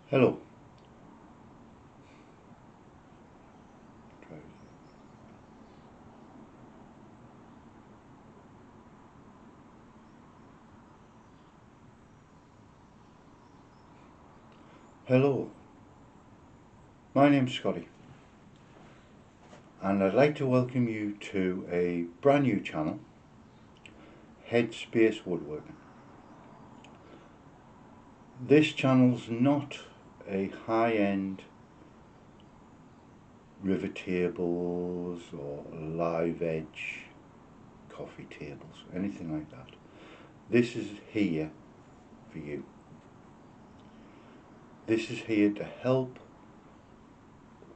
Hello. Hello. My name's Scotty, and I'd like to welcome you to a brand new channel, Headspace Woodworking. This channel's not a high-end river tables or live edge coffee tables, anything like that. This is here for you. This is here to help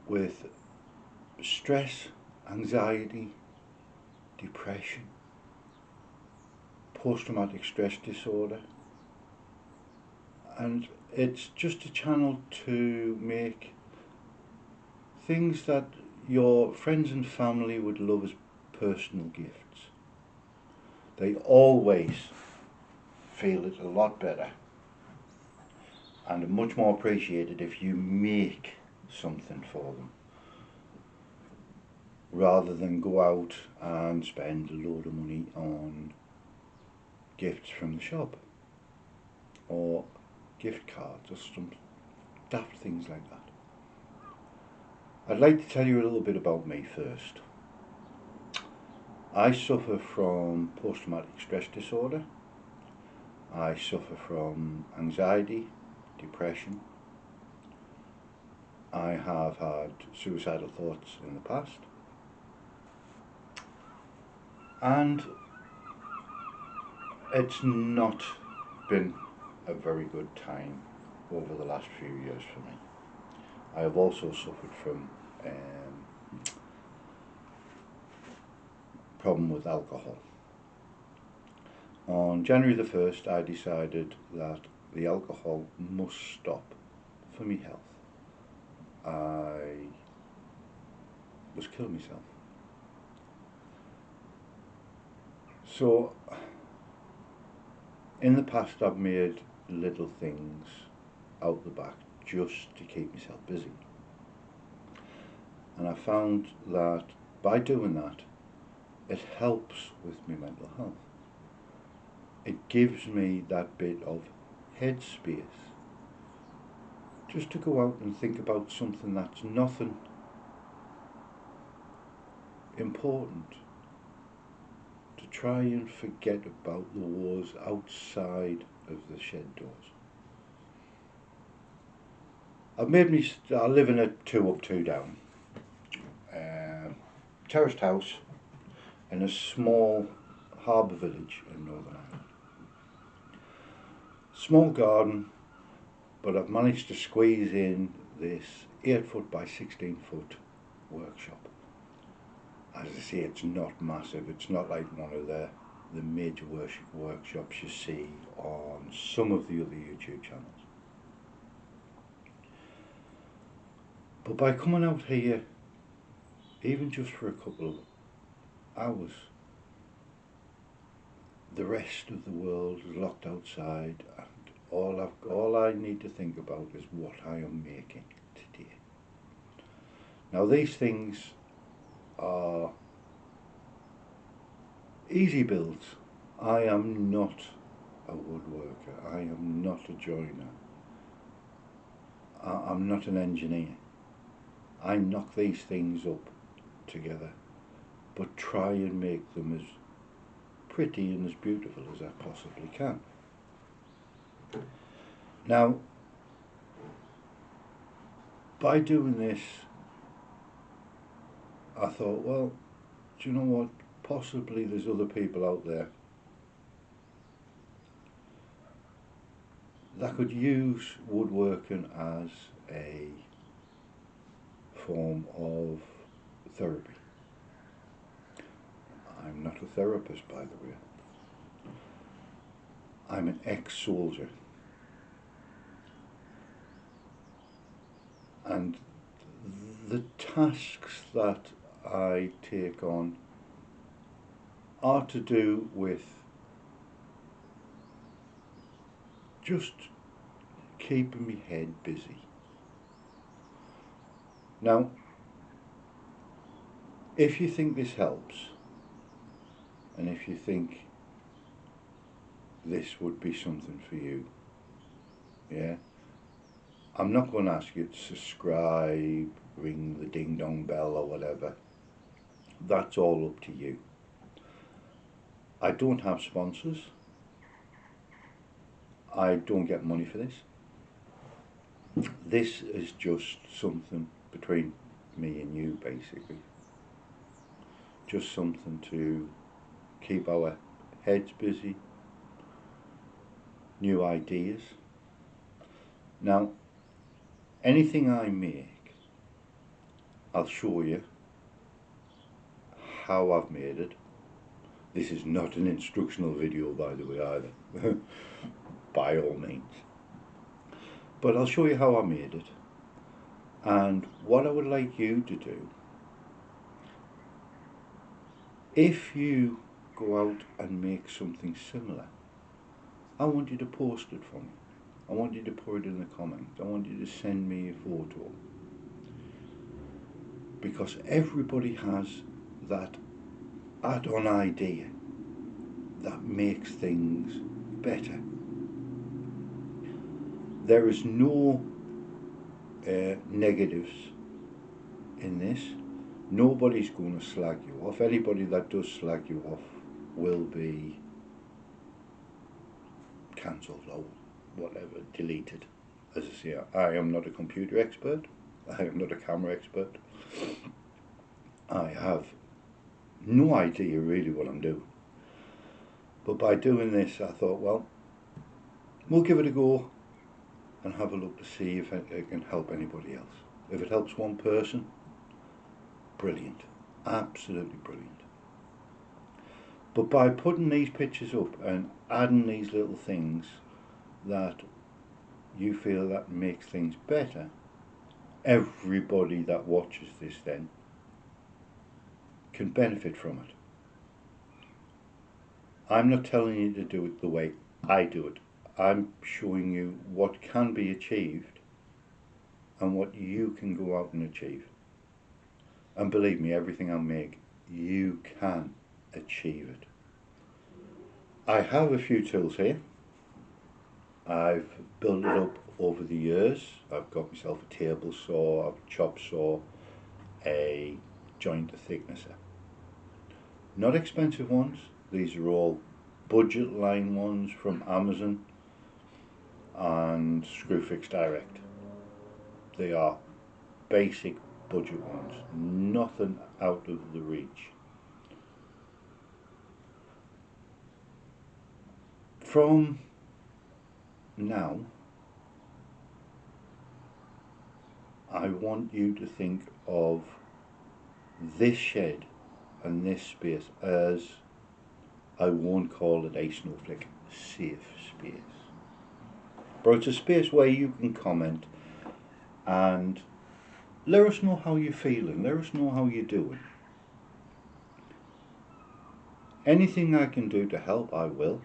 with stress, anxiety, depression, post-traumatic stress disorder, and it's just a channel to make things that your friends and family would love as personal gifts. They always feel it a lot better and are much more appreciated if you make something for them rather than go out and spend a load of money on gifts from the shop or gift cards or some daft things like that. I'd like to tell you a little bit about me first. I suffer from post-traumatic stress disorder. I suffer from anxiety, depression. I have had suicidal thoughts in the past. And it's not been a very good time over the last few years for me. I have also suffered from problem with alcohol. On January the 1st, I decided that the alcohol must stop for me health. I was killing myself. So, in the past, I've made little things out the back just to keep myself busy. And I found that by doing that, it helps with my mental health. It gives me that bit of headspace just to go out and think about something that's nothing important, to try and forget about the wars outside of the shed doors. I live in a 2 up, 2 down terraced house in a small harbour village in Northern Ireland. Small garden, but I've managed to squeeze in this 8 foot by 16 foot workshop. As I say, it's not massive. It's not like one of the major workshops you see on some of the other YouTube channels. But by coming out here, even just for a couple of hours, the rest of the world is locked outside, and all I need to think about is what I am making today. Now, these things are easy builds. I am not a woodworker. I am not a joiner. I'm not an engineer. I knock these things up together, but try and make them as pretty and as beautiful as I possibly can. Now, by doing this, I thought, well, do you know what? Possibly there's other people out there that could use woodworking as a form of therapy. I'm not a therapist, by the way. I'm an ex-soldier. And the tasks that I take on are to do with just keeping my head busy. Now, if you think this helps, and if you think this would be something for you, yeah, I'm not going to ask you to subscribe, ring the ding dong bell or whatever. That's all up to you. I don't have sponsors. I don't get money for this. This is just something between me and you, basically. Just something to keep our heads busy, new ideas. Now, anything I make, I'll show you how I've made it. This is not an instructional video, by the way, either, by all means. But I'll show you how I made it. And what I would like you to do, if you go out and make something similar, I want you to post it for me. I want you to put it in the comments. I want you to send me a photo. Because everybody has that add-on idea that makes things better. There is no negatives in this. Nobody's going to slag you off. Anybody that does slag you off will be cancelled or whatever, deleted. As I say, I am not a computer expert. I am not a camera expert. I have no idea really what I'm doing. But by doing this, I thought, well, we'll give it a go and have a look to see if it can help anybody else. If it helps one person, brilliant, absolutely brilliant. But by putting these pictures up and adding these little things that you feel that makes things better, everybody that watches this then can benefit from it. I'm not telling you to do it the way I do it. I'm showing you what can be achieved and what you can go out and achieve. And believe me, everything I make, you can achieve it. I have a few tools here. I've built it up over the years. I've got myself a table saw, a chop saw, a joint thicknesser. Not expensive ones. These are all budget line ones from Amazon and Screwfix Direct. They are basic budget ones, nothing out of the reach. From now, I want you to think of this shed and this space as, I won't call it a snowflake, safe space. But it's a space where you can comment and let us know how you're feeling, let us know how you're doing. Anything I can do to help, I will.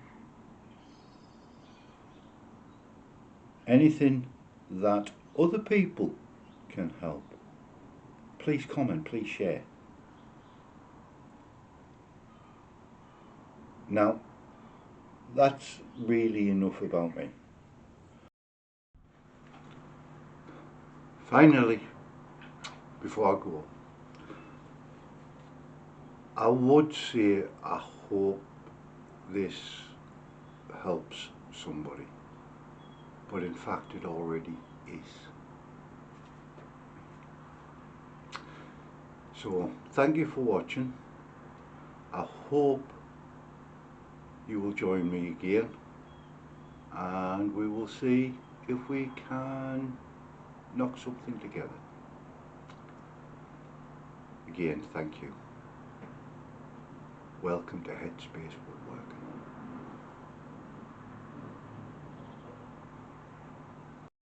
Anything that other people can help, please comment, please share. Now, that's really enough about me. Finally, before I go, I would say I hope this helps somebody, but in fact it already is. So thank you for watching. I hope you will join me again and we will see if we can knock something together. Again, thank you. Welcome to Headspace Woodwork.